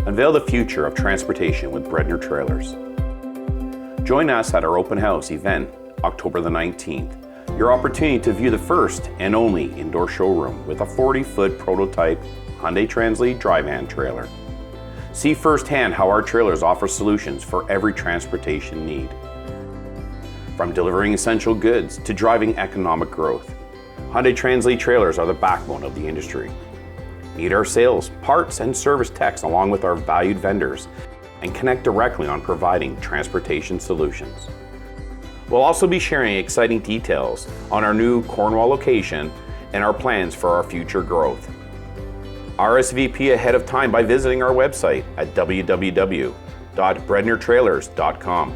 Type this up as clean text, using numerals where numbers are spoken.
Unveil the future of transportation with Breadner Trailers. Join us at our open house event, October the 19th. Your opportunity to view the first and only indoor showroom with a 40-foot prototype Hyundai Translead dry-van trailer. See firsthand how our trailers offer solutions for every transportation need. From delivering essential goods to driving economic growth, Hyundai Translead trailers are the backbone of the industry. Meet our sales, parts, and service techs along with our valued vendors and connect directly on providing transportation solutions. We'll also be sharing exciting details on our new Cornwall location and our plans for our future growth. RSVP ahead of time by visiting our website at www.breadnertrailers.com.